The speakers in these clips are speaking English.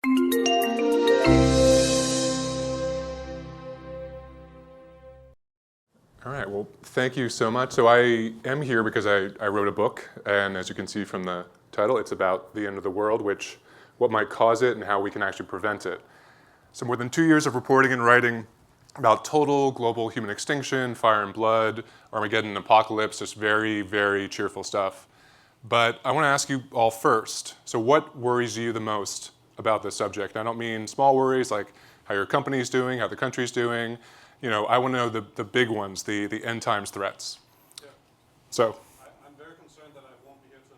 All right, well, thank you so much. So I am here because I wrote a book, and as you can see from the title, it's about the end of the world, what might cause it and how we can actually prevent it. So more than 2 years of reporting and writing about total global human extinction, fire and blood, Armageddon, apocalypse, just very, very cheerful stuff. But I want to ask you all first, so what worries you the most about this subject? I don't mean small worries like how your company's doing, how the country's doing. I want to know the big ones, the end times threats. Yeah. So. I'm very concerned that I won't be here to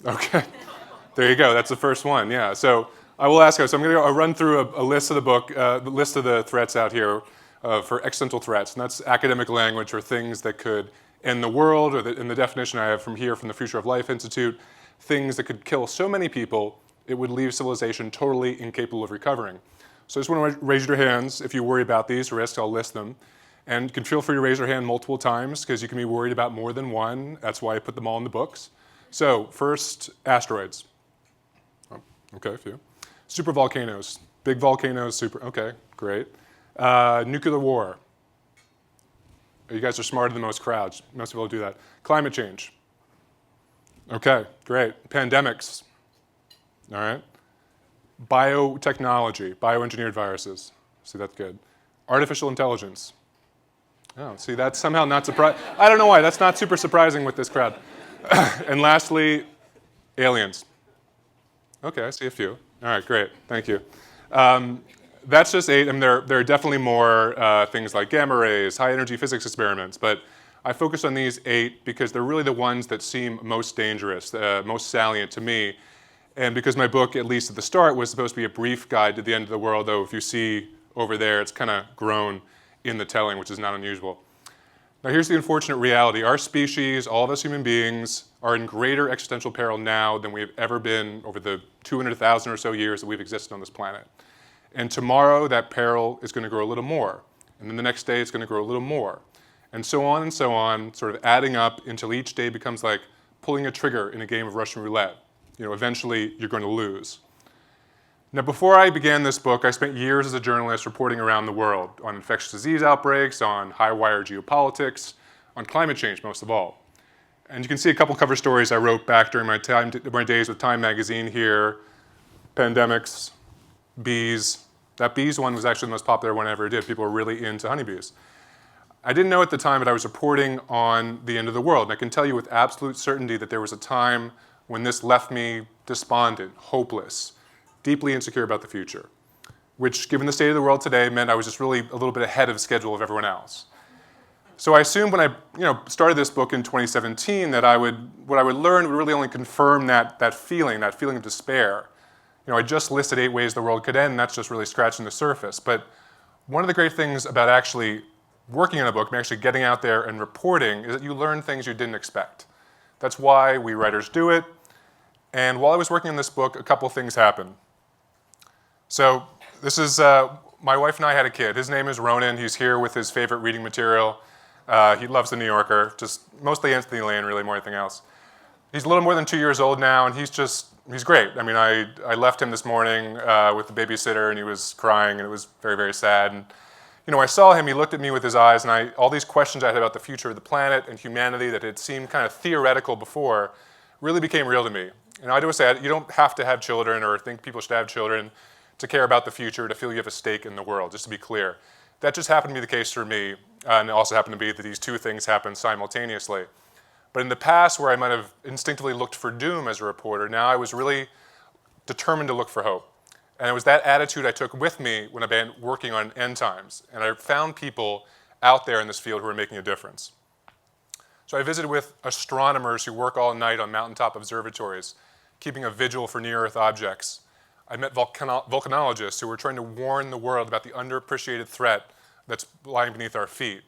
observe it. Okay, there you go. That's the first one. Yeah. So I will ask you. So I'm going to run through a list of the book, the list of the threats out here for existential threats, and that's academic language or things that could end the world, or in the definition I have from the Future of Life Institute, things that could kill so many people it would leave civilization totally incapable of recovering. So I just want to raise your hands if you worry about these risks. I'll list them. And you can feel free to raise your hand multiple times because you can be worried about more than one. That's why I put them all in the books. So first, asteroids. Oh, okay, a few. Super-volcanoes. Big volcanoes, okay, great. Nuclear war. You guys are smarter than most crowds. Most people do that. Climate change. Okay, great. Pandemics. All right. Biotechnology, bioengineered viruses. See, that's good. Artificial intelligence. Oh, see, that's somehow not surprising. I don't know why. That's not super surprising with this crowd. And lastly, aliens. Okay, I see a few. All right, great. Thank you. That's just 8. I mean, there are definitely more things like gamma rays, high-energy physics experiments, but I focus on these 8 because they're really the ones that seem most dangerous, most salient to me. And because my book, at least at the start, was supposed to be a brief guide to the end of the world, though if you see over there, it's kind of grown in the telling, which is not unusual. Now here's the unfortunate reality. Our species, all of us human beings, are in greater existential peril now than we've ever been over the 200,000 or so years that we've existed on this planet. And tomorrow, that peril is going to grow a little more. And then the next day, it's going to grow a little more. And so on, sort of adding up until each day becomes like pulling a trigger in a game of Russian roulette. Eventually you're going to lose. Now, before I began this book, I spent years as a journalist reporting around the world on infectious disease outbreaks, on high-wire geopolitics, on climate change, most of all. And you can see a couple cover stories I wrote back during my days with Time magazine here. Pandemics, bees. That bees one was actually the most popular one I ever did. People were really into honeybees. I didn't know at the time that I was reporting on the end of the world. And I can tell you with absolute certainty that there was a time when this left me despondent, hopeless, deeply insecure about the future, which, given the state of the world today, meant I was just really a little bit ahead of schedule of everyone else. So I assumed when I started this book in 2017 that what I would learn would really only confirm that feeling of despair. I just listed 8 ways the world could end, and that's just really scratching the surface. But one of the great things about actually working on a book, actually getting out there and reporting, is that you learn things you didn't expect. That's why we writers do it. And while I was working on this book, a couple things happened. So this is, my wife and I had a kid. His name is Ronan. He's here with his favorite reading material. He loves The New Yorker, just mostly Anthony Lane, really, more than anything else. He's a little more than 2 years old now, and he's great. I mean, I left him this morning with the babysitter, and he was crying, and it was very, very sad. And I saw him, he looked at me with his eyes, and all these questions I had about the future of the planet and humanity that had seemed kind of theoretical before really became real to me. And I always say, you don't have to have children or think people should have children to care about the future, to feel you have a stake in the world, just to be clear. That just happened to be the case for me, and it also happened to be that these 2 things happened simultaneously. But in the past, where I might have instinctively looked for doom as a reporter, now I was really determined to look for hope. And it was that attitude I took with me when I began working on end times. And I found people out there in this field who were making a difference. So I visited with astronomers who work all night on mountaintop observatories, keeping a vigil for near-Earth objects. I met volcanologists who were trying to warn the world about the underappreciated threat that's lying beneath our feet.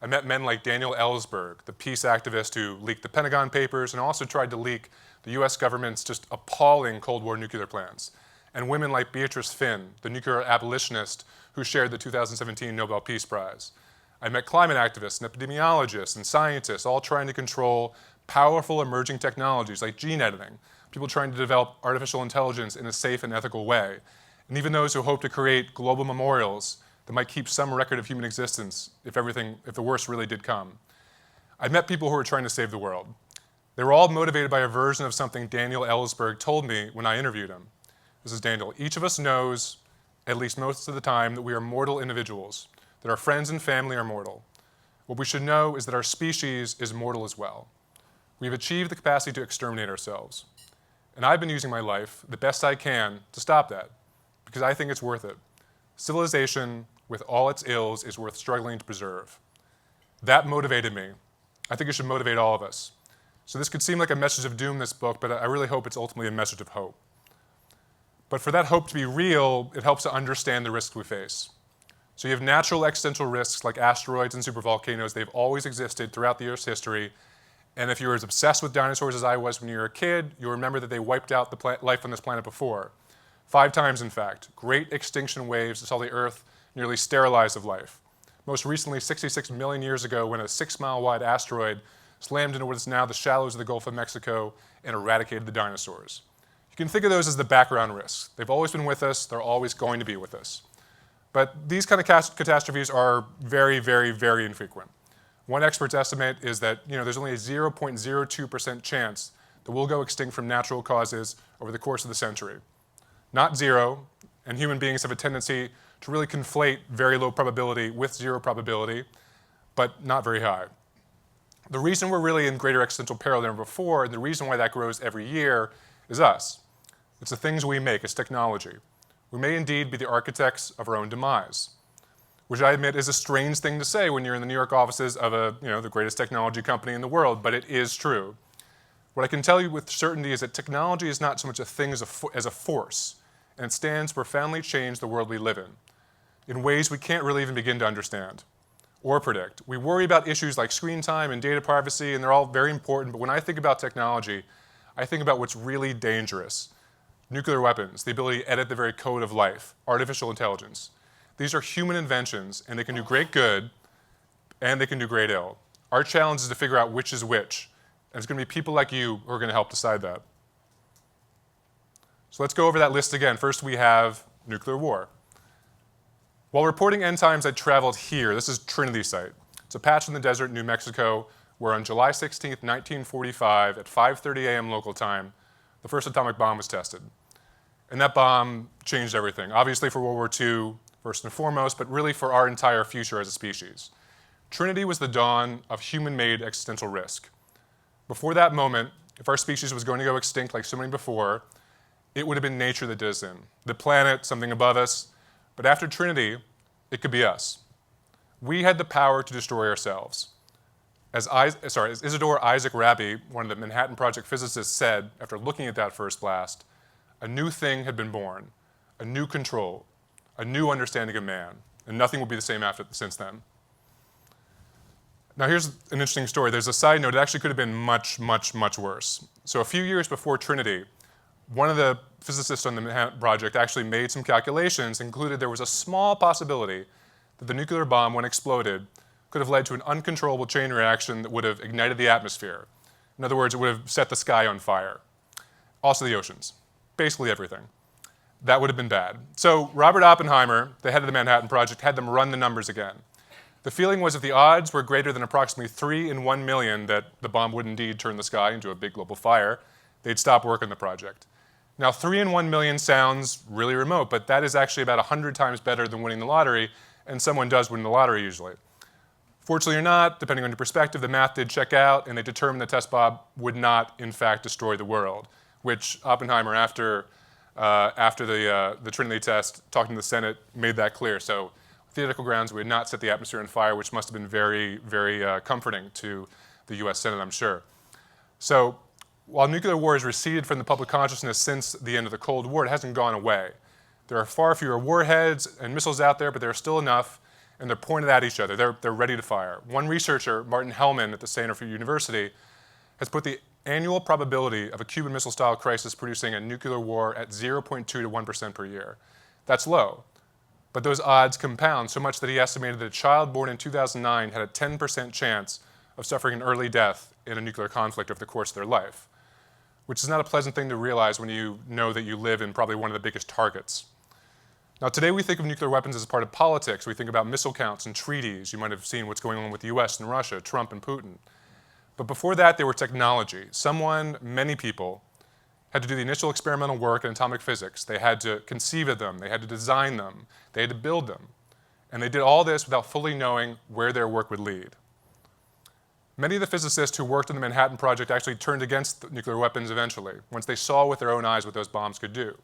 I met men like Daniel Ellsberg, the peace activist who leaked the Pentagon Papers and also tried to leak the US government's just appalling Cold War nuclear plans. And women like Beatrice Finn, the nuclear abolitionist who shared the 2017 Nobel Peace Prize. I met climate activists and epidemiologists and scientists all trying to control powerful emerging technologies like gene editing, people trying to develop artificial intelligence in a safe and ethical way. and even those who hope to create global memorials that might keep some record of human existence if the worst really did come. I met people who were trying to save the world. They were all motivated by a version of something Daniel Ellsberg told me when I interviewed him. This is Daniel. Each of us knows, at least most of the time, that we are mortal individuals, that our friends and family are mortal. What we should know is that our species is mortal as well. We've achieved the capacity to exterminate ourselves. And I've been using my life the best I can to stop that, because I think it's worth it. Civilization, with all its ills, is worth struggling to preserve. That motivated me. I think it should motivate all of us. So this could seem like a message of doom, this book, but I really hope it's ultimately a message of hope. But for that hope to be real, it helps to understand the risks we face. So you have natural existential risks like asteroids and supervolcanoes. They've always existed throughout the Earth's history. And if you were as obsessed with dinosaurs as I was when you were a kid, you'll remember that they wiped out the life on this planet before. 5 times, in fact. Great extinction waves that saw the Earth nearly sterilized of life. Most recently, 66 million years ago, when a 6-mile-wide asteroid slammed into what is now the shallows of the Gulf of Mexico and eradicated the dinosaurs. You can think of those as the background risks. They've always been with us. They're always going to be with us. But these kind of catastrophes are very, very, very infrequent. One expert's estimate is that there's only a 0.02% chance that we'll go extinct from natural causes over the course of the century. Not zero, and human beings have a tendency to really conflate very low probability with zero probability, but not very high. The reason we're really in greater existential peril than ever before, and the reason why that grows every year, is us. It's the things we make, it's technology. We may indeed be the architects of our own demise, which I admit is a strange thing to say when you're in the New York offices of the greatest technology company in the world, but it is true. What I can tell you with certainty is that technology is not so much a thing as a force, and it stands to profoundly change the world we live in ways we can't really even begin to understand or predict. We worry about issues like screen time and data privacy, and they're all very important, but when I think about technology, I think about what's really dangerous. Nuclear weapons, the ability to edit the very code of life, artificial intelligence. These are human inventions, and they can do great good, and they can do great ill. Our challenge is to figure out which is which, and it's going to be people like you who are going to help decide that. So let's go over that list again. First, we have nuclear war. While reporting end times, I traveled here. This is Trinity Site. It's a patch in the desert in New Mexico where on July 16, 1945, at 5:30 a.m. local time, the first atomic bomb was tested. And that bomb changed everything. Obviously for World War II, first and foremost, but really for our entire future as a species. Trinity was the dawn of human-made existential risk. Before that moment, if our species was going to go extinct like so many before, it would have been nature that did us in. The planet, something above us. But after Trinity, it could be us. We had the power to destroy ourselves. As Isidore Isaac Rabi, one of the Manhattan Project physicists, said after looking at that first blast, a new thing had been born, a new control, a new understanding of man, and nothing will be the same since then. Now here's an interesting story. There's a side note, it actually could have been much, much, much worse. So a few years before Trinity, one of the physicists on the Manhattan Project actually made some calculations, included there was a small possibility that the nuclear bomb, when exploded, could have led to an uncontrollable chain reaction that would have ignited the atmosphere. In other words, it would have set the sky on fire. Also the oceans. Basically everything. That would have been bad. So Robert Oppenheimer, the head of the Manhattan Project, had them run the numbers again. The feeling was if the odds were greater than approximately 3 in 1 million that the bomb would indeed turn the sky into a big global fire, they'd stop work on the project. Now, 3 in 1 million sounds really remote, but that is actually about 100 times better than winning the lottery, and someone does win the lottery usually. Fortunately or not, depending on your perspective, the math did check out, and they determined the test bomb would not, in fact, destroy the world, which Oppenheimer, after the Trinity test, talking to the Senate, made that clear. So, theoretical grounds, we had not set the atmosphere on fire, which must have been very, very comforting to the US Senate, I'm sure. So, while nuclear war has receded from the public consciousness since the end of the Cold War, it hasn't gone away. There are far fewer warheads and missiles out there, but there are still enough, and they're pointed at each other. They're ready to fire. One researcher, Martin Hellman at the Stanford University, has put the annual probability of a Cuban Missile-style crisis producing a nuclear war at 0.2 to 1% per year. That's low, but those odds compound so much that he estimated that a child born in 2009 had a 10% chance of suffering an early death in a nuclear conflict over the course of their life, which is not a pleasant thing to realize when you know that you live in probably one of the biggest targets. Now, today we think of nuclear weapons as part of politics. We think about missile counts and treaties. You might have seen what's going on with the US and Russia, Trump and Putin. But before that, they were technology. Many people, had to do the initial experimental work in atomic physics. They had to conceive of them. They had to design them. They had to build them. And they did all this without fully knowing where their work would lead. Many of the physicists who worked on the Manhattan Project actually turned against nuclear weapons eventually, once they saw with their own eyes what those bombs could do.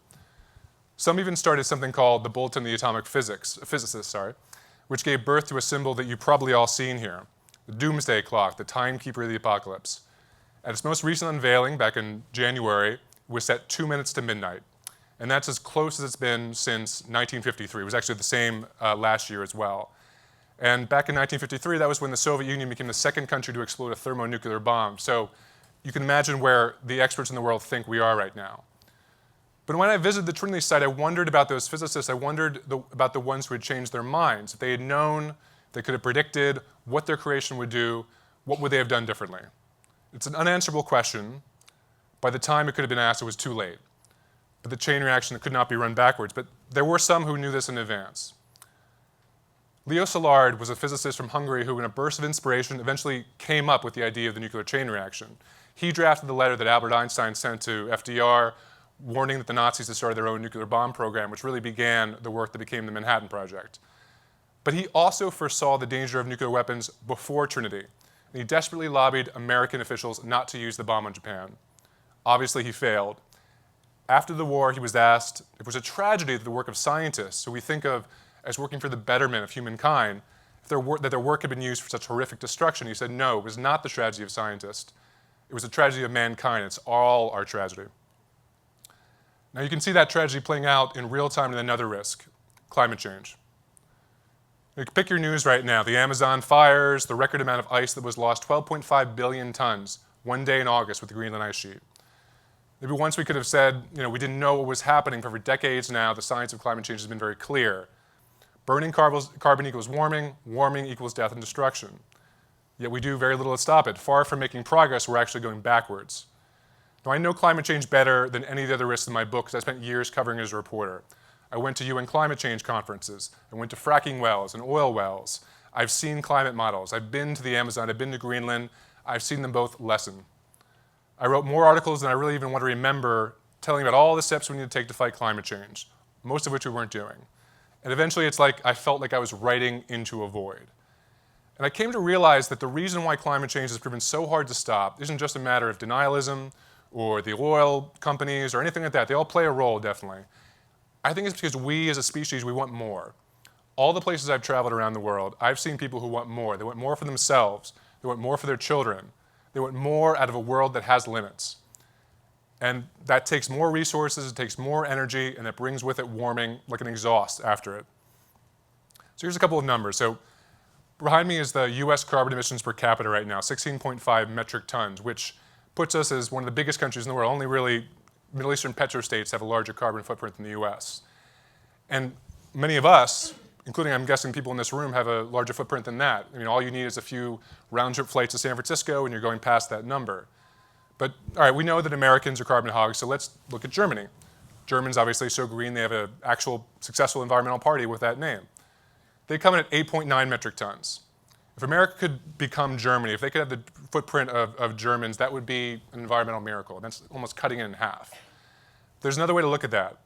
Some even started something called the Bulletin of the Atomic Physicists, which gave birth to a symbol that you've probably all seen here, the Doomsday Clock, the timekeeper of the apocalypse. At its most recent unveiling, back in January, was set 2 minutes to midnight. And that's as close as it's been since 1953. It was actually the same last year as well. And back in 1953, that was when the Soviet Union became the second country to explode a thermonuclear bomb. So you can imagine where the experts in the world think we are right now. But when I visited the Trinity site, I wondered about those physicists. I wondered about the ones who had changed their minds. If they had known, they could have predicted what their creation would do, what would they have done differently? It's an unanswerable question. By the time it could have been asked, it was too late. But the chain reaction could not be run backwards. But there were some who knew this in advance. Leo Szilard was a physicist from Hungary who, in a burst of inspiration, eventually came up with the idea of the nuclear chain reaction. He drafted the letter that Albert Einstein sent to FDR, warning that the Nazis had started their own nuclear bomb program, which really began the work that became the Manhattan Project. But he also foresaw the danger of nuclear weapons before Trinity, and he desperately lobbied American officials not to use the bomb on Japan. Obviously, he failed. After the war, he was asked if it was a tragedy that the work of scientists, who we think of as working for the betterment of humankind, that their work had been used for such horrific destruction. He said, no, it was not the tragedy of scientists. It was a tragedy of mankind. It's all our tragedy. Now, you can see that tragedy playing out in real time in another risk, climate change. You can pick your news right now. The Amazon fires, the record amount of ice that was lost, 12.5 billion tons, one day in August with the Greenland ice sheet. Maybe once we could have said, we didn't know what was happening, but for decades now, the science of climate change has been very clear. Burning carbon equals warming, warming equals death and destruction. Yet we do very little to stop it. Far from making progress, we're actually going backwards. Now, I know climate change better than any of the other risks in my book because I spent years covering it as a reporter. I went to UN climate change conferences. I went to fracking wells and oil wells. I've seen climate models. I've been to the Amazon. I've been to Greenland. I've seen them both lessen. I wrote more articles than I really even want to remember, telling about all the steps we need to take to fight climate change, most of which we weren't doing. And eventually it's like I felt like I was writing into a void. And I came to realize that the reason why climate change has proven so hard to stop isn't just a matter of denialism or the oil companies or anything like that. They all play a role, definitely. I think it's because we as a species, we want more. All the places I've traveled around the world, I've seen people who want more. They want more for themselves. They want more for their children. They want more out of a world that has limits. And that takes more resources, it takes more energy, and it brings with it warming like an exhaust after it. So here's a couple of numbers. So behind me is the US carbon emissions per capita right now, 16.5 metric tons, which puts us as one of the biggest countries in the world. Only really Middle Eastern petrostates have a larger carbon footprint than the US. And many of us, including I'm guessing people in this room, have a larger footprint than that. All you need is a few round-trip flights to San Francisco and you're going past that number. But all right, we know that Americans are carbon hogs, so let's look at Germany. Germans obviously so green, they have an actual successful environmental party with that name. They come in at 8.9 metric tons. If America could become Germany, if they could have the footprint of Germans, that would be an environmental miracle. That's almost cutting it in half. There's another way to look at that.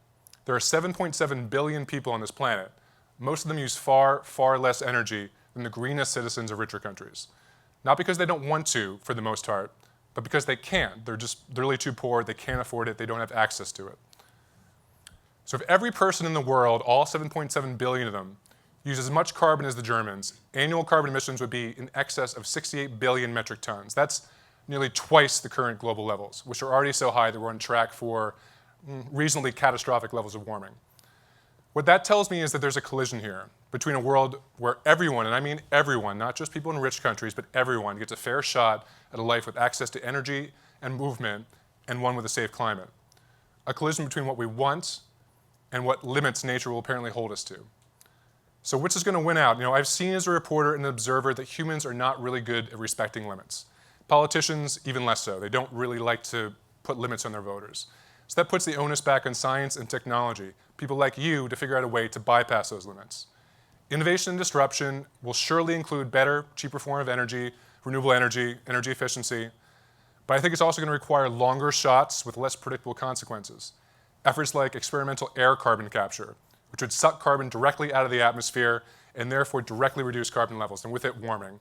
There are 7.7 billion people on this planet. Most of them use far, far less energy than the greenest citizens of richer countries. Not because they don't want to, for the most part, but because they can't. They're really too poor, they can't afford it, they don't have access to it. So if every person in the world, all 7.7 billion of them, use as much carbon as the Germans, annual carbon emissions would be in excess of 68 billion metric tons. That's nearly twice the current global levels, which are already so high that we're on track for reasonably catastrophic levels of warming. What that tells me is that there's a collision here between a world where everyone, and I mean everyone, not just people in rich countries, but everyone gets a fair shot at a life with access to energy and movement, and one with a safe climate. A collision between what we want and what limits nature will apparently hold us to. So which is going to win out? I've seen as a reporter and an observer that humans are not really good at respecting limits. Politicians, even less so. They don't really like to put limits on their voters. So that puts the onus back on science and technology. people like you to figure out a way to bypass those limits. Innovation and disruption will surely include better, cheaper form of energy, renewable energy, energy efficiency, but I think it's also going to require longer shots with less predictable consequences. Efforts like experimental air carbon capture, which would suck carbon directly out of the atmosphere and therefore directly reduce carbon levels, and with it warming.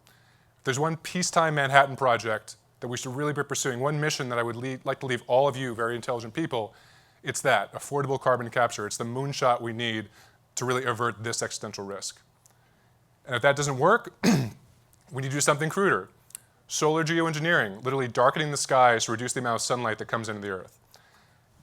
If there's one peacetime Manhattan project that we should really be pursuing, one mission that I would like to leave all of you very intelligent people, it's that, affordable carbon capture. It's the moonshot we need to really avert this existential risk. And if that doesn't work, we need to do something cruder. Solar geoengineering, literally darkening the skies to reduce the amount of sunlight that comes into the Earth.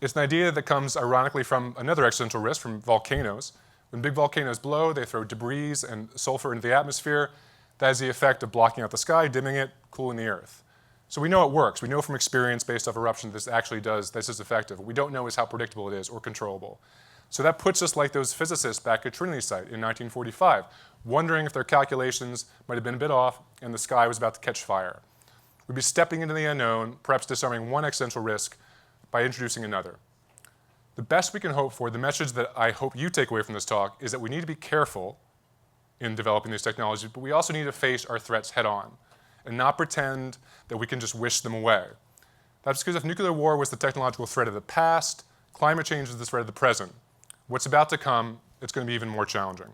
It's an idea that comes ironically from another existential risk, from volcanoes. When big volcanoes blow, they throw debris and sulfur into the atmosphere. That has the effect of blocking out the sky, dimming it, cooling the Earth. So we know it works. We know from experience based off eruption this actually does, this is effective. What we don't know is how predictable it is or controllable. So that puts us like those physicists back at Trinity Site in 1945, wondering if their calculations might have been a bit off and the sky was about to catch fire. We'd be stepping into the unknown, perhaps disarming one existential risk by introducing another. The best we can hope for, the message that I hope you take away from this talk, is that we need to be careful in developing these technologies, but we also need to face our threats head on and not pretend that we can just wish them away. That's because if nuclear war was the technological threat of the past, climate change is the threat of the present. What's about to come, it's going to be even more challenging.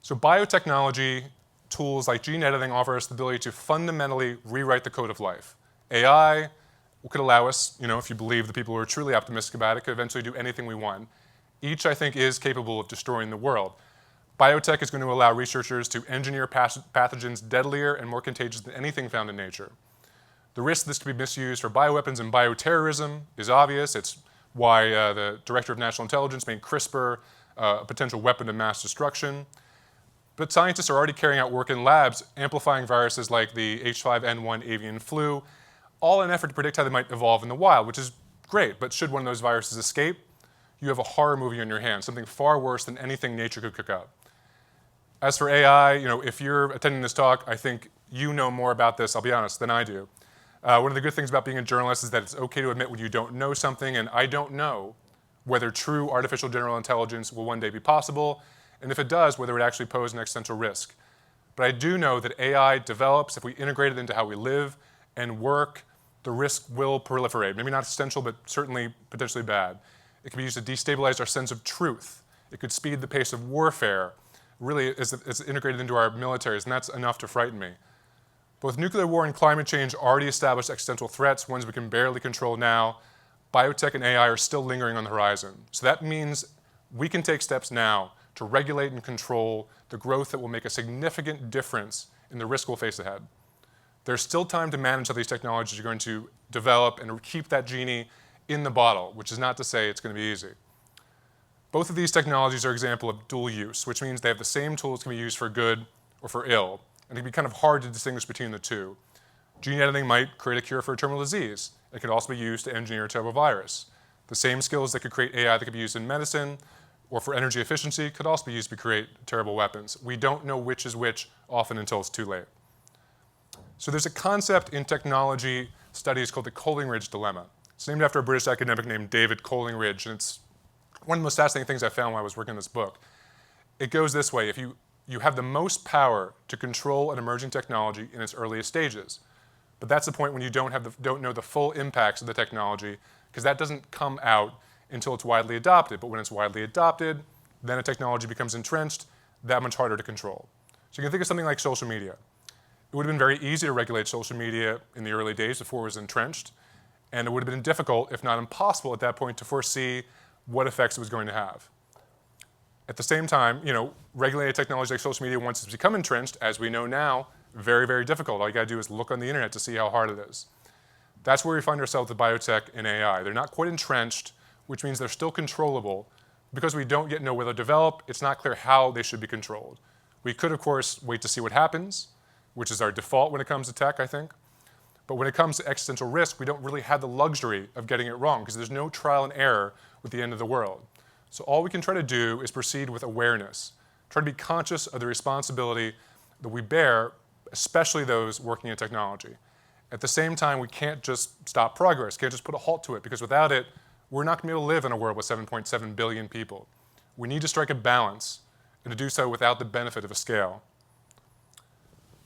So biotechnology tools like gene editing offer us the ability to fundamentally rewrite the code of life. AI could allow us, if you believe the people who are truly optimistic about it, could eventually do anything we want. Each, I think, is capable of destroying the world. Biotech is going to allow researchers to engineer pathogens deadlier and more contagious than anything found in nature. The risk this could be misused for bioweapons and bioterrorism is obvious. It's why the Director of National Intelligence made CRISPR a potential weapon of mass destruction. But scientists are already carrying out work in labs amplifying viruses like the H5N1 avian flu, all in an effort to predict how they might evolve in the wild, which is great. But should one of those viruses escape, you have a horror movie on your hands, something far worse than anything nature could cook up. As for AI, if you're attending this talk, I think you know more about this, I'll be honest, than I do. One of the good things about being a journalist is that it's okay to admit when you don't know something, and I don't know whether true artificial general intelligence will one day be possible, and if it does, whether it actually poses an existential risk. But I do know that AI develops, if we integrate it into how we live and work, the risk will proliferate. Maybe not existential, but certainly potentially bad. It can be used to destabilize our sense of truth. It could speed the pace of warfare. Really, it's integrated into our militaries, and that's enough to frighten me. Both nuclear war and climate change already established existential threats, ones we can barely control now. Biotech and AI are still lingering on the horizon. So that means we can take steps now to regulate and control the growth that will make a significant difference in the risk we'll face ahead. There's still time to manage how these technologies are going to develop and keep that genie in the bottle, which is not to say it's going to be easy. Both of these technologies are an example of dual use, which means they have the same tools can be used for good or for ill, and it can be kind of hard to distinguish between the two. Gene editing might create a cure for a terminal disease. It could also be used to engineer a terrible virus. The same skills that could create AI that could be used in medicine or for energy efficiency could also be used to create terrible weapons. We don't know which is which often until it's too late. So there's a concept in technology studies called the Coleridge dilemma. It's named after a British academic named David Coleridge, and it's one of the most fascinating things I found while I was working on this book. It goes this way: if you have the most power to control an emerging technology in its earliest stages, but that's the point when you don't know the full impacts of the technology, because that doesn't come out until it's widely adopted. But when it's widely adopted, then a technology becomes entrenched, that much harder to control. So you can think of something like social media. It would have been very easy to regulate social media in the early days before it was entrenched, and it would have been difficult, if not impossible at that point, to foresee what effects it was going to have. At the same time, regulating technology like social media, once it's become entrenched, as we know now, very, very difficult. All you gotta do is look on the internet to see how hard it is. That's where we find ourselves with biotech and AI. They're not quite entrenched, which means they're still controllable. Because we don't yet know whether they're developed, it's not clear how they should be controlled. We could, of course, wait to see what happens, which is our default when it comes to tech, I think. But when it comes to existential risk, we don't really have the luxury of getting it wrong, because there's no trial and error with the end of the world. So all we can try to do is proceed with awareness, try to be conscious of the responsibility that we bear, especially those working in technology. At the same time, we can't just stop progress, can't just put a halt to it, because without it, we're not going to be able to live in a world with 7.7 billion people. We need to strike a balance, and to do so without the benefit of a scale.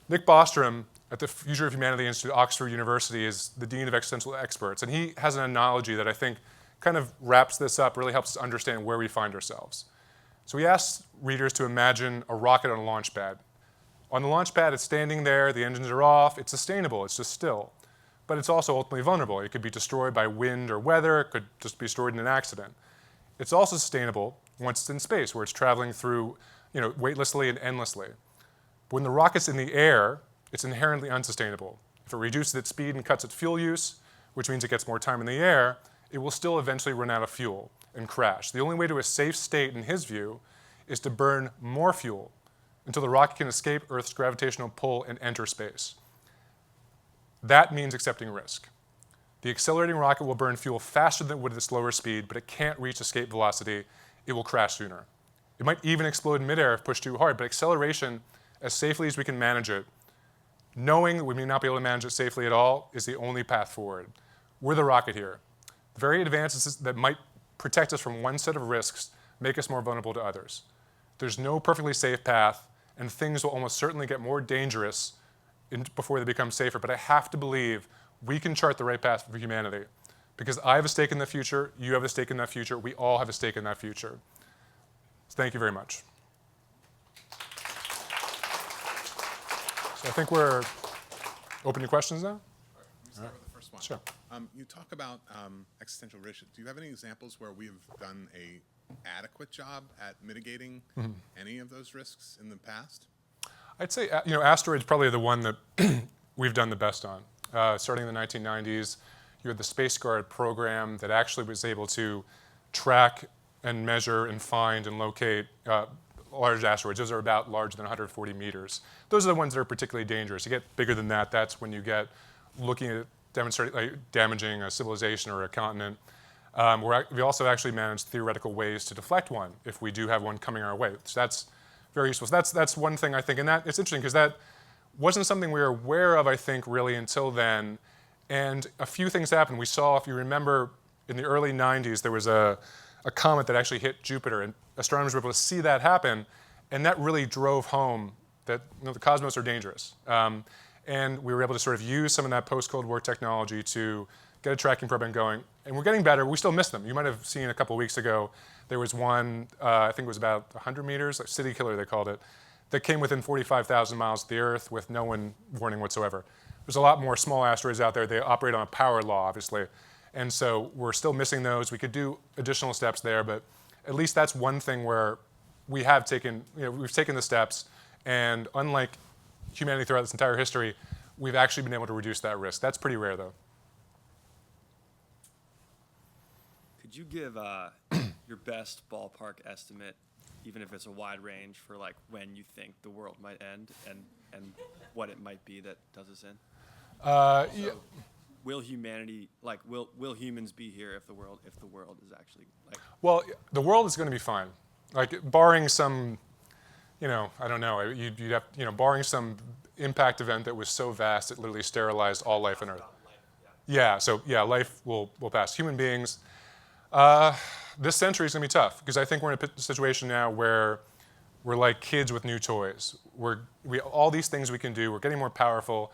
Nick Bostrom at the Future of Humanity Institute at Oxford University is the Dean of Existential Experts, and he has an analogy that I think kind of wraps this up, really helps us understand where we find ourselves. So he asks readers to imagine a rocket on a launch pad. On the launch pad, it's standing there, the engines are off, it's sustainable, it's just still. But it's also ultimately vulnerable. It could be destroyed by wind or weather, it could just be destroyed in an accident. It's also sustainable once it's in space, where it's traveling through, weightlessly and endlessly. But when the rocket's in the air, it's inherently unsustainable. If it reduces its speed and cuts its fuel use, which means it gets more time in the air, it will still eventually run out of fuel and crash. The only way to a safe state, in his view, is to burn more fuel until the rocket can escape Earth's gravitational pull and enter space. That means accepting risk. The accelerating rocket will burn fuel faster than it would at a slower speed, but it can't reach escape velocity. It will crash sooner. It might even explode in midair if pushed too hard, but acceleration, as safely as we can manage it, knowing that we may not be able to manage it safely at all, is the only path forward. We're the rocket here. The very advances that might protect us from one set of risks make us more vulnerable to others. There's no perfectly safe path, and things will almost certainly get more dangerous before they become safer, but I have to believe we can chart the right path for humanity. Because I have a stake in the future, you have a stake in that future, we all have a stake in that future. So thank you very much. So I think we're open to questions now? Let me start with the first one. Sure. You talk about existential risks. Do you have any examples where we have done a adequate job at mitigating any of those risks in the past? I'd say Asteroids is probably the one that we've done the best on. Starting in the 1990s, you had the Space Guard program that actually was able to track and measure and find and locate large asteroids. Those are about larger than 140 meters. Those are the ones that are particularly dangerous. You get bigger than that, that's when you get looking at damaging a civilization or a continent. We also actually managed theoretical ways to deflect one if we do have one coming our way. So that's very useful. So that's one thing I think, and that it's interesting because that wasn't something we were aware of, I think, really until then. And a few things happened. We saw, if you remember, in the early 90s, there was a comet that actually hit Jupiter, and astronomers were able to see that happen, and that really drove home that the cosmos are dangerous. And we were able to sort of use some of that post-Cold War technology to get a tracking program going. And we're getting better. We still miss them. You might have seen a couple weeks ago, there was one, I think it was about 100 meters, like City Killer they called it, that came within 45,000 miles of the Earth with no warning whatsoever. There's a lot more small asteroids out there. They operate on a power law, obviously. And so we're still missing those. We could do additional steps there, but at least that's one thing where we have taken, we've taken the steps, and unlike humanity throughout this entire history, we've actually been able to reduce that risk. That's pretty rare, though. Could you give your best ballpark estimate, even if it's a wide range, for like when you think the world might end and what it might be that does us in? Yeah. Will humanity, like, will humans be here if the world is actually like? Well, the world is going to be fine. Like, barring some, I don't know, you'd have, barring some impact event that was so vast it literally sterilized all life on Earth. Life will pass. Human beings, this century is going to be tough because I think we're in a situation now where we're like kids with new toys. All these things we can do, we're getting more powerful.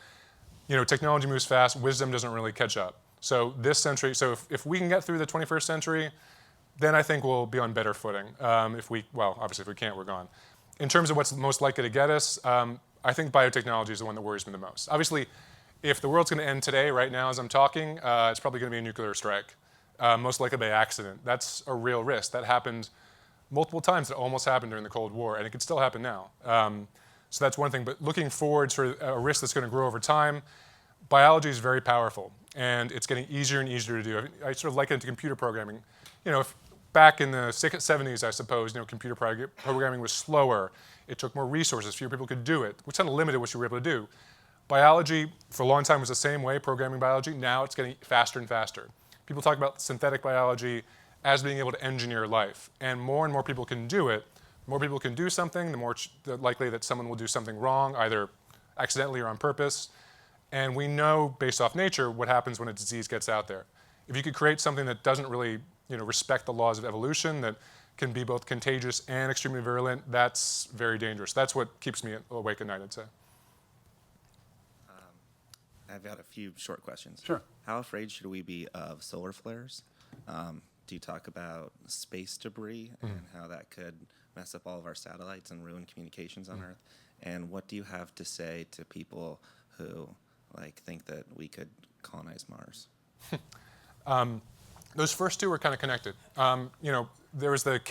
Technology moves fast, wisdom doesn't really catch up. So this century, if we can get through the 21st century, then I think we'll be on better footing. Obviously if we can't, we're gone. In terms of what's most likely to get us, I think biotechnology is the one that worries me the most. Obviously, if the world's going to end today, right now as I'm talking, it's probably going to be a nuclear strike, most likely by accident. That's a real risk. That happened multiple times. It almost happened during the Cold War, and it could still happen now. So that's one thing. But looking forward to a risk that's going to grow over time, biology is very powerful, and it's getting easier and easier to do. I sort of liken it to computer programming. If back in the 70s, I suppose, computer programming was slower. It took more resources. Fewer people could do it, which kind of limited what you were able to do. Biology, for a long time, was the same way, programming biology. Now it's getting faster and faster. People talk about synthetic biology as being able to engineer life, and more people can do it. The more people can do something, the more likely that someone will do something wrong, either accidentally or on purpose. And we know, based off nature, what happens when a disease gets out there. If you could create something that doesn't really respect the laws of evolution that can be both contagious and extremely virulent, that's very dangerous. That's what keeps me awake at night, I'd say. I've got a few short questions. Sure. How afraid should we be of solar flares? Do you talk about space debris and how that could mess up all of our satellites and ruin communications on Earth? And what do you have to say to people who think that we could colonize Mars? Those first two were kind of connected. There was the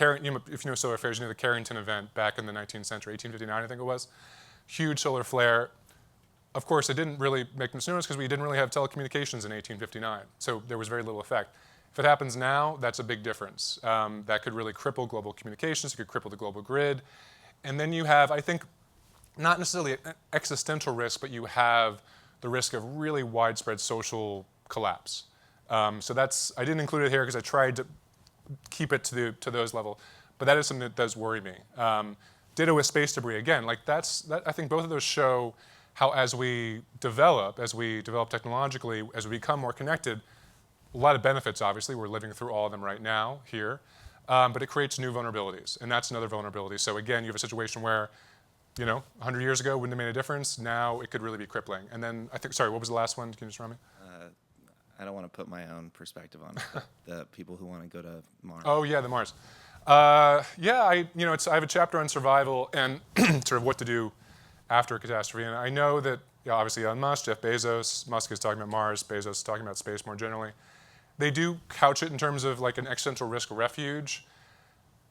if you know solar flares, you know the Carrington event back in the 19th century, 1859, I think it was. Huge solar flare. Of course, it didn't really make much noise because we didn't really have telecommunications in 1859, so there was very little effect. If it happens now, that's a big difference. That could really cripple global communications. It could cripple the global grid. And then you have, I think, not necessarily an existential risk, but you have the risk of really widespread social collapse. So I didn't include it here because I tried to keep it to those level, but that is something that does worry me. Ditto with space debris again. I think both of those show how as we develop technologically, as we become more connected, a lot of benefits. Obviously, we're living through all of them right now here, but it creates new vulnerabilities, and that's another vulnerability. So again, you have a situation where 100 years ago wouldn't have made a difference. Now it could really be crippling. And then sorry, what was the last one? Can you just remind me? I don't want to put my own perspective on it, the people who want to go to Mars. Oh yeah, the Mars. I have a chapter on survival and sort of what to do after a catastrophe. And I know that obviously Elon Musk, Jeff Bezos, Musk is talking about Mars, Bezos is talking about space more generally. They do couch it in terms of like an existential risk refuge.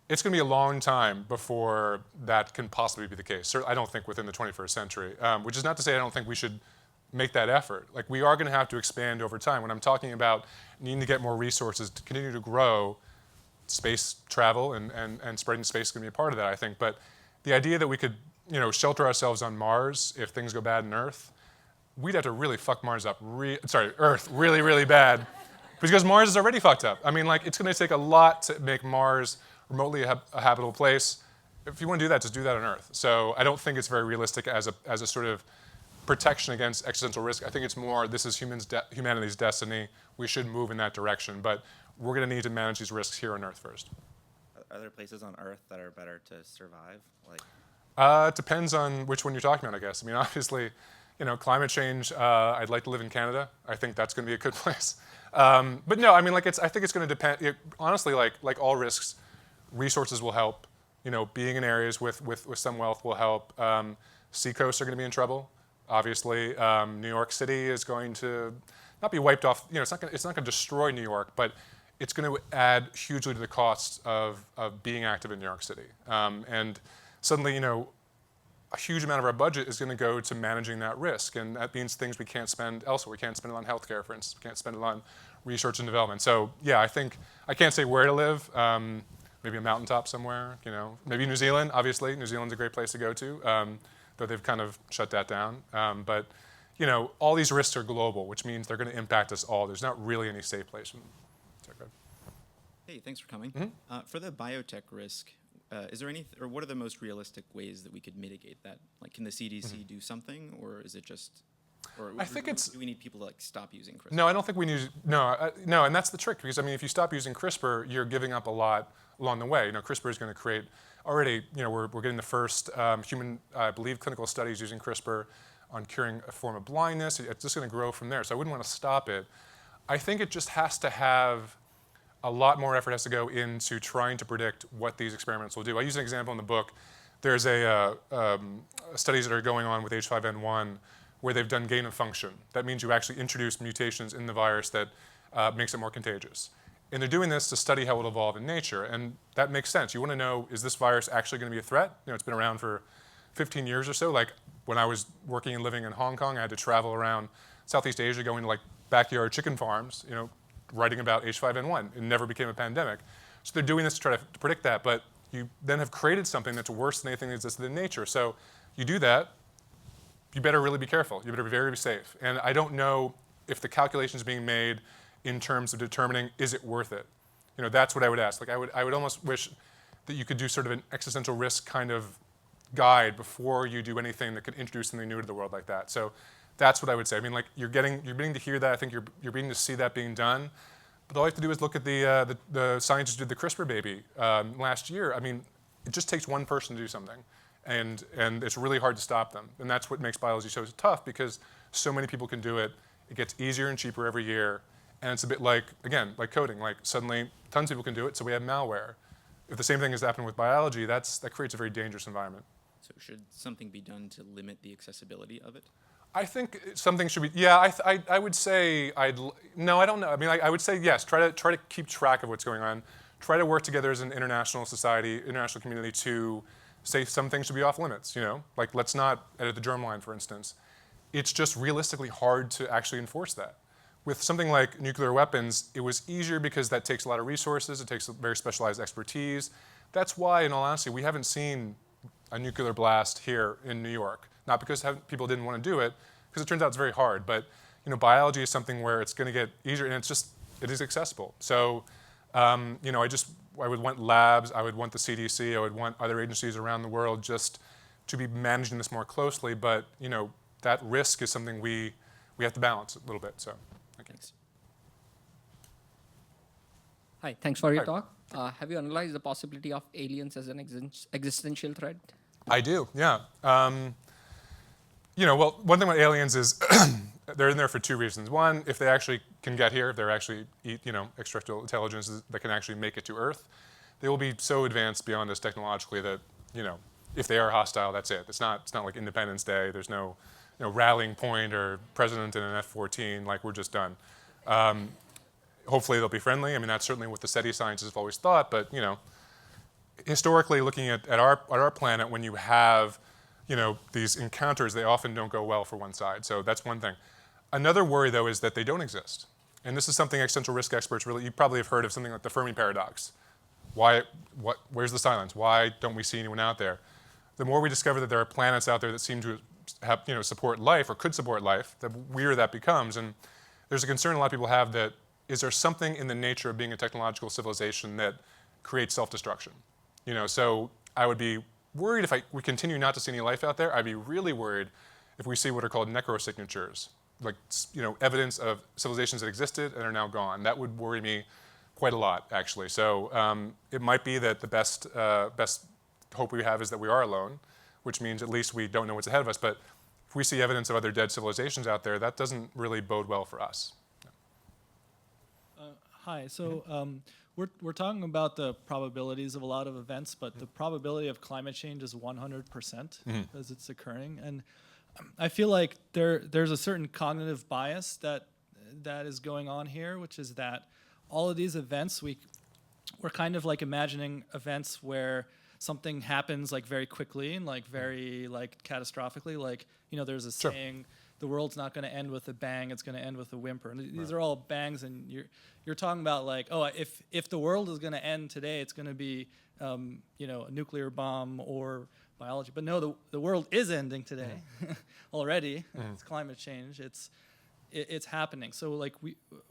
It's going to be a long time before that can possibly be the case. Certainly, I don't think within the 21st century, which is not to say I don't think we should make that effort. Like we are going to have to expand over time. When I'm talking about needing to get more resources to continue to grow, space travel and spreading space is going to be a part of that, I think. But the idea that we could shelter ourselves on Mars if things go bad in Earth, we'd have to really fuck Earth really, really bad. Because Mars is already fucked up. I mean, it's going to take a lot to make Mars remotely a habitable place. If you want to do that, just do that on Earth. So I don't think it's very realistic as a sort of protection against existential risk. I think it's more, this is humanity's destiny. We should move in that direction. But we're going to need to manage these risks here on Earth first. Are there places on Earth that are better to survive? It depends on which one you're talking about, I guess. I mean, obviously, climate change, I'd like to live in Canada. I think that's going to be a good place. But no, I mean, I think it's going to depend. Honestly, like all risks, resources will help. Being in areas with some wealth will help. Seacoasts are going to be in trouble. Obviously, New York City is going to not be wiped off. It's not going to destroy New York, but it's going to add hugely to the costs of being active in New York City. And suddenly, a huge amount of our budget is going to go to managing that risk, and that means things we can't spend elsewhere. We can't spend it on healthcare, for instance. We can't spend it on research and development. So yeah, I think I can't say where to live. Maybe a mountaintop somewhere. Maybe New Zealand. Obviously, New Zealand's a great place to go to, though they've kind of shut that down. But all these risks are global, which means they're going to impact us all. There's not really any safe place. Sorry, go ahead. Hey, thanks for coming. For the biotech risk, is there or what are the most realistic ways that we could mitigate that? Can the CDC do something, or is it just, I think do we need people to stop using CRISPR? No, I don't think we need. No, and that's the trick, because if you stop using CRISPR, you're giving up a lot along the way. CRISPR is going to create. Already, we're getting the first human, I believe, clinical studies using CRISPR on curing a form of blindness. It's just going to grow from there. So I wouldn't want to stop it. I think it just has to have a lot more effort has to go into trying to predict what these experiments will do. I use an example in the book. There's studies that are going on with H5N1 where they've done gain of function. That means you actually introduce mutations in the virus that makes it more contagious. And they're doing this to study how it will evolve in nature. And that makes sense. You want to know, is this virus actually going to be a threat? It's been around for 15 years or so. When I was working and living in Hong Kong, I had to travel around Southeast Asia, going to backyard chicken farms, writing about H5N1. It never became a pandemic. So they're doing this to try to predict that, but you then have created something that's worse than anything that existed in nature. So you do that, you better really be careful. You better be very safe. And I don't know if the calculations being made in terms of determining, is it worth it? That's what I would ask. I would almost wish that you could do sort of an existential risk kind of guide before you do anything that could introduce something new to the world like that. So that's what I would say. I mean, you're beginning to hear that. I think you're beginning to see that being done. But all I have to do is look at the scientists who did the CRISPR baby last year. I mean, it just takes one person to do something, and it's really hard to stop them. And that's what makes biology so tough, because so many people can do it. It gets easier and cheaper every year, and it's a bit like, again, like coding. Like suddenly, tons of people can do it, so we have malware. If the same thing has happened with biology, that creates a very dangerous environment. So should something be done to limit the accessibility of it? I think something should be. Yeah, I would say no, I don't know. I mean, I would say yes. Try to keep track of what's going on. Try to work together as an international society, international community to say some things should be off limits. Like let's not edit the germline, for instance. It's just realistically hard to actually enforce that. With something like nuclear weapons, it was easier because that takes a lot of resources. It takes very specialized expertise. That's why, in all honesty, we haven't seen a nuclear blast here in New York. Not because people didn't want to do it, because it turns out it's very hard. But biology is something where it's going to get easier, and it is accessible. So, I would want labs, I would want the CDC, I would want other agencies around the world just to be managing this more closely. But that risk is something we have to balance a little bit. So, Thanks. Hi, thanks for your Hi. talk. Have you analyzed the possibility of aliens as an existential threat? I do, yeah. Well, one thing about aliens is they're in there for two reasons. One, if they actually can get here, if they're actually extraterrestrial intelligences that can actually make it to Earth, they will be so advanced beyond us technologically that if they are hostile, that's it. It's not like Independence Day. There's no rallying point or president in an F-14. Like we're just done. Hopefully they'll be friendly. I mean, that's certainly what the SETI scientists have always thought. But historically, looking at our planet, when you have these encounters, they often don't go well for one side. So that's one thing. Another worry, though, is that they don't exist. And this is something existential risk experts you probably have heard of something like the Fermi Paradox. Where's the silence? Why don't we see anyone out there? The more we discover that there are planets out there that seem to have, support life or could support life, the weirder that becomes. And there's a concern a lot of people have that is there something in the nature of being a technological civilization that creates self-destruction? So I would be worried if we continue not to see any life out there. I'd be really worried if we see what are called necrosignatures, like evidence of civilizations that existed and are now gone. That would worry me quite a lot, actually. So it might be that the best hope we have is that we are alone, which means at least we don't know what's ahead of us. But if we see evidence of other dead civilizations out there, that doesn't really bode well for us. Hi. So we're talking about the probabilities of a lot of events, but the probability of climate change is 100% as it's occurring. And I feel like there's a certain cognitive bias that is going on here, which is that all of these events, we're kind of like imagining events where something happens like very quickly and like very like catastrophically. Like, there's a saying, the world's not going to end with a bang, it's going to end with a whimper. And these are all bangs, and you're talking about like, oh, if the world is going to end today, it's going to be a nuclear bomb or biology. But no, the world is ending today already. It's climate change. It's happening. So like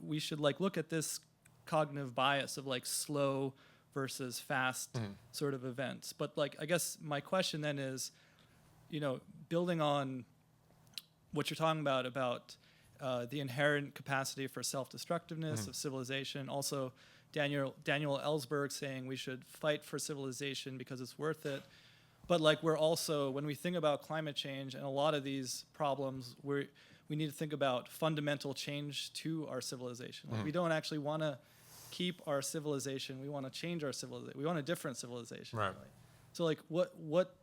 we should like look at this cognitive bias of like slow versus fast sort of events. But like I guess my question then is, building on what you're talking about the inherent capacity for self-destructiveness of civilization. Also, Daniel Ellsberg saying we should fight for civilization because it's worth it. But like we're also, when we think about climate change and a lot of these problems, we need to think about fundamental change to our civilization. Like we don't actually want to keep our civilization. We want to change our civilization. We want a different civilization. Right. Really. So like what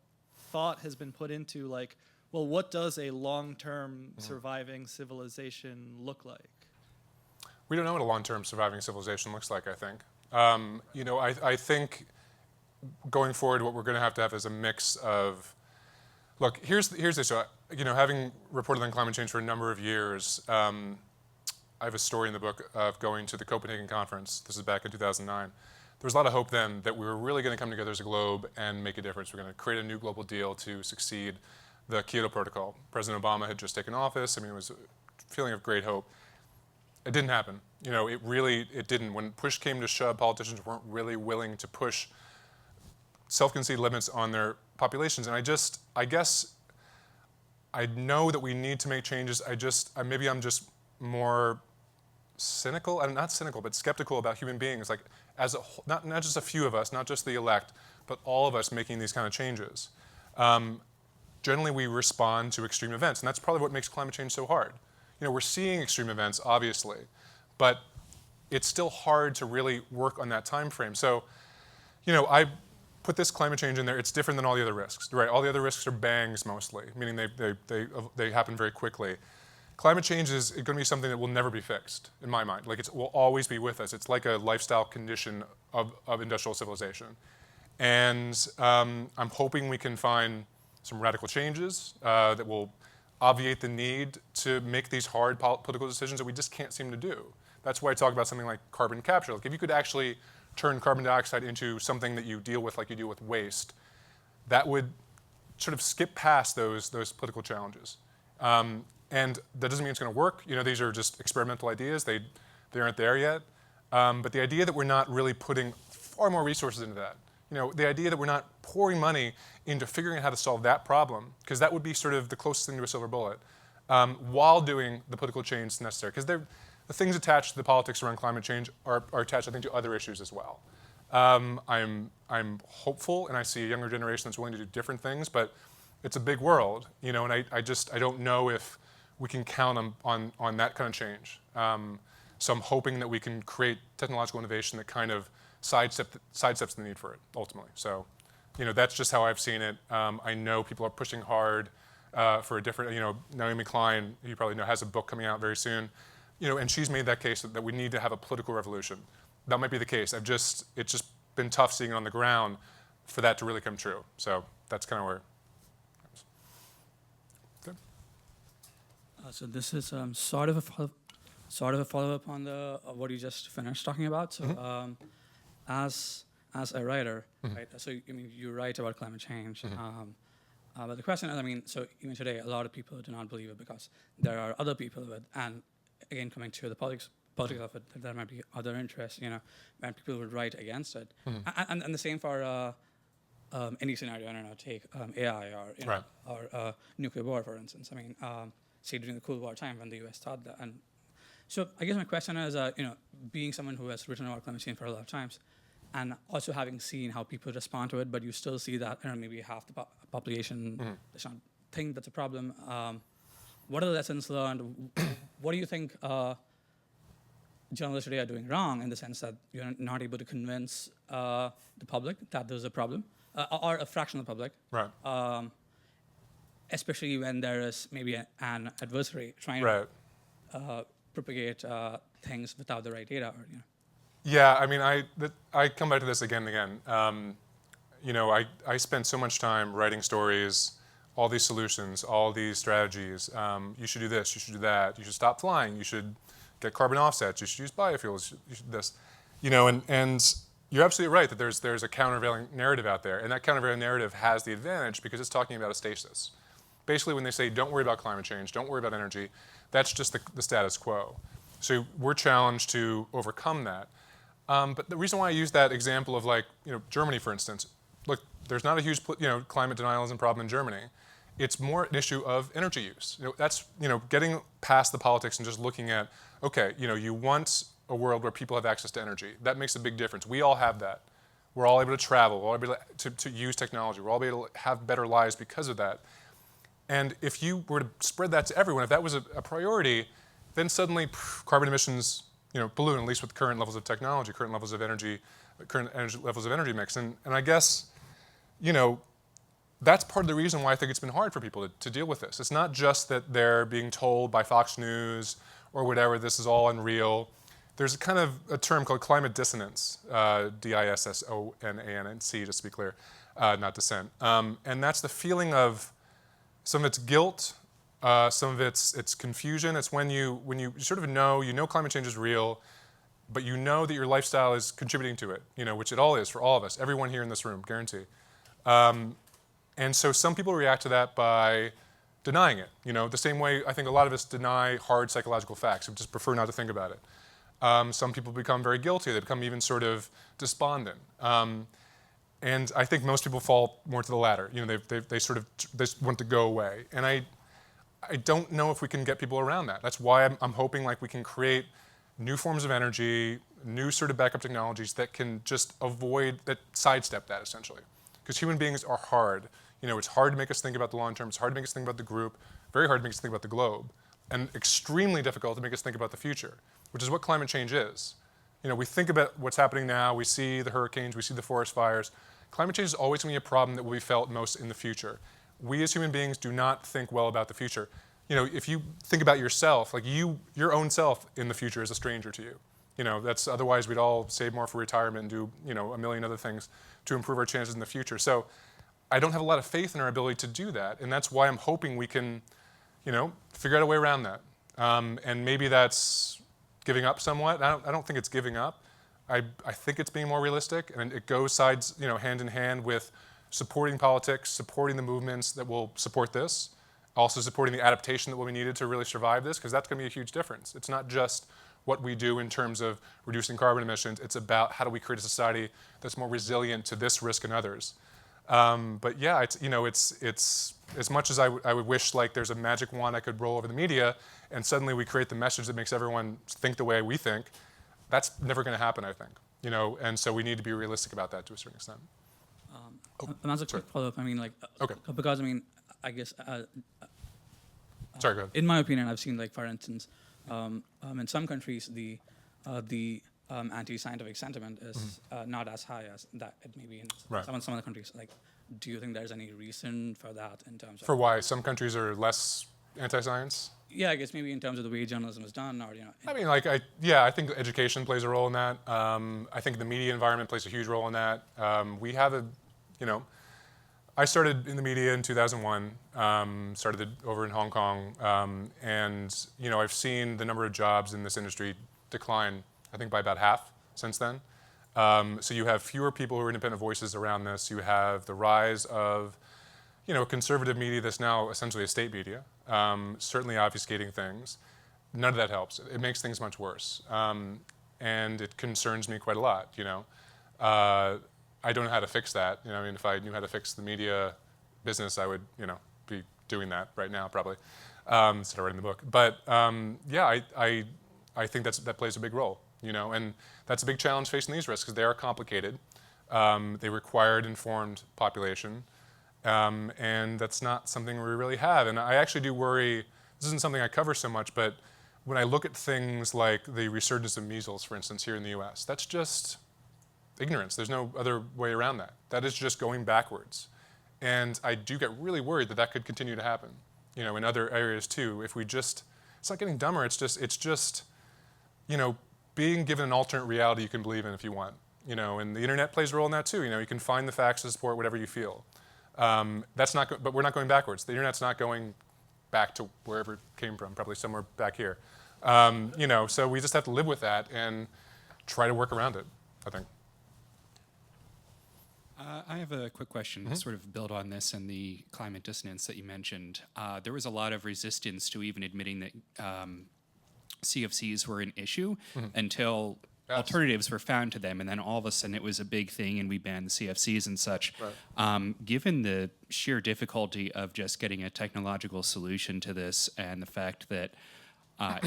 thought has been put into like, well, what does a long-term surviving civilization look like? We don't know what a long-term surviving civilization looks like, I think. I think going forward, what we're going to have is a mix of, look, here's the issue. Having reported on climate change for a number of years, I have a story in the book of going to the Copenhagen conference. This is back in 2009. There was a lot of hope then that we were really going to come together as a globe and make a difference. We're going to create a new global deal to succeed the Kyoto Protocol. President Obama had just taken office. I mean, it was a feeling of great hope. It didn't happen. It didn't. When push came to shove, politicians weren't really willing to push self-conceded limits on their populations. And I guess I know that we need to make changes. Maybe I'm just more cynical, not cynical, but skeptical about human beings, like as a whole, not just a few of us, not just the elect, but all of us making these kind of changes. Generally, we respond to extreme events, and that's probably what makes climate change so hard. We're seeing extreme events, obviously, but it's still hard to really work on that time frame. So, I put this climate change in there. It's different than all the other risks, right? All the other risks are bangs mostly, meaning they happen very quickly. Climate change is going to be something that will never be fixed, in my mind. Like, it will always be with us. It's like a lifestyle condition of industrial civilization. And I'm hoping we can find some radical changes that will obviate the need to make these hard political decisions that we just can't seem to do. That's why I talk about something like carbon capture. Like, if you could actually turn carbon dioxide into something that you deal with like you do with waste, that would sort of skip past those political challenges. And that doesn't mean it's going to work. These are just experimental ideas. They aren't there yet. But the idea that we're not really putting far more resources into that, the idea that we're not pouring money into figuring out how to solve that problem, because that would be sort of the closest thing to a silver bullet, while doing the political change necessary. Because the things attached to the politics around climate change are attached, I think, to other issues as well. I'm hopeful, and I see a younger generation that's willing to do different things, but it's a big world, and I don't know if we can count on that kind of change. So I'm hoping that we can create technological innovation that kind of sidesteps the need for it, ultimately. So, that's just how I've seen it. I know people are pushing hard for a different, Naomi Klein, you probably know, has a book coming out very soon, and she's made that case that we need to have a political revolution. That might be the case. It's just been tough seeing it on the ground for that to really come true. So that's kind of where. Good. So this is sort of a follow-up on the what you just finished talking about. So as a writer, right? So you write about climate change. But the question is, so even today, a lot of people do not believe it because there are other people and again, coming to the politics of it, there might be other interests, when people would write against it. And the same for any scenario, I don't know, take AI or, or nuclear war, for instance. Say during the Cold War time when the US thought that. And so I guess my question is, being someone who has written about climate change for a lot of times, and also having seen how people respond to it, but you still see that maybe half the population does not think that's a problem. What are the lessons learned? What do you think journalists today are doing wrong in the sense that you're not able to convince the public that there's a problem, or a fraction of the public, right? Especially when there is maybe an adversary trying to propagate things without the right data, or Yeah, I come back to this again and again. I spent so much time writing stories, all these solutions, all these strategies. You should do this, you should do that, you should stop flying, you should get carbon offsets, you should use biofuels, you should this. And you're absolutely right that there's a countervailing narrative out there, and that countervailing narrative has the advantage because it's talking about a stasis. Basically, when they say don't worry about climate change, don't worry about energy, that's just the status quo. So we're challenged to overcome that. But the reason why I use that example of Germany, for instance, look, there's not a huge climate denialism problem in Germany. It's more an issue of energy use. That's getting past the politics and just looking at, okay, you want a world where people have access to energy. That makes a big difference. We all have that. We're all able to travel. We're all able to use technology. We're all able to have better lives because of that. And if you were to spread that to everyone, if that was a priority, then suddenly carbon emissions balloon, at least with current levels of technology, current levels of energy mix. And I guess, that's part of the reason why I think it's been hard for people to deal with this. It's not just that they're being told by Fox News or whatever, this is all unreal. There's a kind of a term called climate dissonance, Dissonance, just to be clear, not dissent. And that's the feeling of some of it's guilt, some of it's confusion. It's when you sort of know climate change is real, but you know that your lifestyle is contributing to it, which it all is for all of us, everyone here in this room, guarantee. And so some people react to that by denying it, the same way I think a lot of us deny hard psychological facts and just prefer not to think about it. Some people become very guilty. They become even sort of despondent. And I think most people fall more to the latter. They want to go away. And I don't know if we can get people around that. That's why I'm hoping we can create new forms of energy, new sort of backup technologies that can just sidestep that essentially. Because human beings are hard. It's hard to make us think about the long term, it's hard to make us think about the group, very hard to make us think about the globe, and extremely difficult to make us think about the future, which is what climate change is. We think about what's happening now, we see the hurricanes, we see the forest fires. Climate change is always going to be a problem that will be felt most in the future. We as human beings do not think well about the future. If you think about yourself, like your own self in the future is a stranger to you. Otherwise we'd all save more for retirement and do, a million other things to improve our chances in the future. So I don't have a lot of faith in our ability to do that, and that's why I'm hoping we can, figure out a way around that. And maybe that's giving up somewhat. I don't think it's giving up. I think it's being more realistic, and it goes hand in hand with supporting politics, supporting the movements that will support this, also supporting the adaptation that will be needed to really survive this, because that's going to be a huge difference. It's not just what we do in terms of reducing carbon emissions. It's about how do we create a society that's more resilient to this risk and others. But yeah, it's as much as I would wish like there's a magic wand I could roll over the media, and suddenly we create the message that makes everyone think the way we think. That's never going to happen, I think. And so we need to be realistic about that to a certain extent. And as a quick follow-up, Okay. because I guess Sorry, go ahead. in my opinion, I've seen for instance, in some countries the anti-scientific sentiment is not as high as that it may be in Right. some other countries. Do you think there's any reason for that in terms of? For why some countries are less anti-science? Yeah, I guess maybe in terms of the way journalism is done, or I think education plays a role in that. I think the media environment plays a huge role in that. We have I started in the media in 2001, started over in Hong Kong, and I've seen the number of jobs in this industry decline, I think by about half since then. So you have fewer people who are independent voices around this. You have the rise of conservative media that's now essentially a state media, certainly obfuscating things. None of that helps. It makes things much worse. And it concerns me quite a lot, I don't know how to fix that. If I knew how to fix the media business, I would, be doing that right now probably, instead of writing the book. But I think that plays a big role, and that's a big challenge facing these risks because they are complicated. They require an informed population. And that's not something we really have. And I actually do worry, this isn't something I cover so much, but when I look at things like the resurgence of measles, for instance, here in the US, that's just ignorance. There's no other way around that. That is just going backwards. And I do get really worried that that could continue to happen, in other areas too. If we just, it's not getting dumber, it's just, being given an alternate reality you can believe in if you want, and the internet plays a role in that too. You can find the facts to support whatever you feel. But we're not going backwards. The internet's not going back to wherever it came from, probably somewhere back here. So we just have to live with that and try to work around it, I think. I have a quick question to sort of build on this and the climate dissonance that you mentioned. There was a lot of resistance to even admitting that CFCs were an issue until alternatives were found to them, and then all of a sudden it was a big thing and we banned the CFCs and such. Right. Given the sheer difficulty of just getting a technological solution to this and the fact that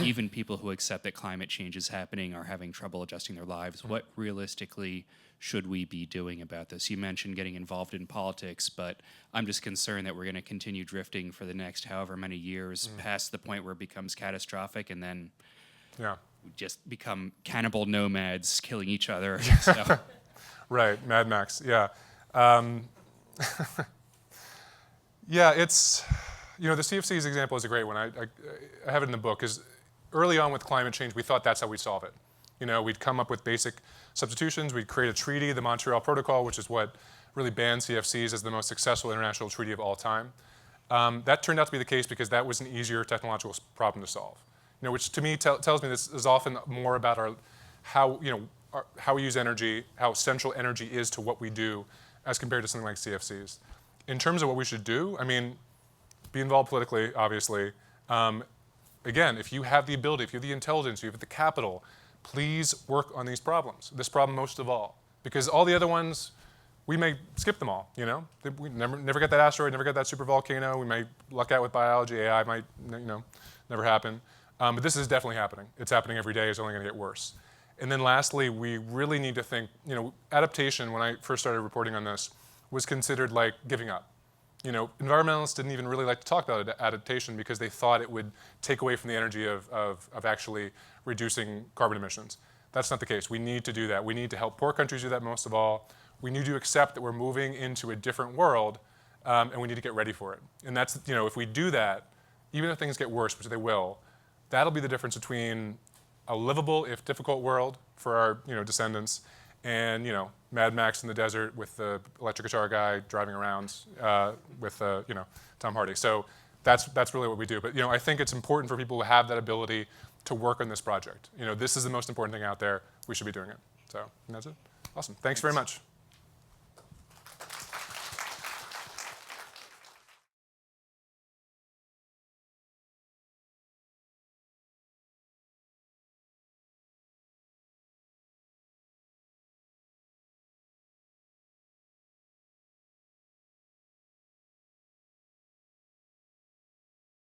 even people who accept that climate change is happening are having trouble adjusting their lives, what realistically should we be doing about this? You mentioned getting involved in politics, but I'm just concerned that we're going to continue drifting for the next however many years past the point where it becomes catastrophic, and then we just become cannibal nomads killing each other. So. Right, Mad Max, yeah. It's, the CFC's example is a great one. I have it in the book, because early on with climate change, we thought that's how we solve it. We'd come up with basic substitutions, we'd create a treaty, the Montreal Protocol, which is what really banned CFCs as the most successful international treaty of all time. That turned out to be the case because that was an easier technological problem to solve. Which to me tells me this is often more about how we use energy, how central energy is to what we do, as compared to something like CFCs. In terms of what we should do, be involved politically, obviously. Again, if you have the ability, if you have the intelligence, you have the capital, please work on these problems. This problem most of all, because all the other ones, we may skip them all. We never get that asteroid, never get that super volcano. We may luck out with biology. AI might, never happen. But this is definitely happening. It's happening every day. It's only going to get worse. And then lastly, we really need to think, adaptation, when I first started reporting on this, was considered like giving up. Environmentalists didn't even really like to talk about adaptation because they thought it would take away from the energy of actually reducing carbon emissions. That's not the case. We need to do that. We need to help poor countries do that most of all. We need to accept that we're moving into a different world, and we need to get ready for it. And that's, if we do that, even if things get worse, which they will, that'll be the difference between a livable, if difficult, world for our descendants, and Mad Max in the desert with the electric guitar guy driving around with Tom Hardy. So that's really what we do. But I think it's important for people who have that ability to work on this project. This is the most important thing out there. We should be doing it. So and that's it. Awesome. Thanks very much.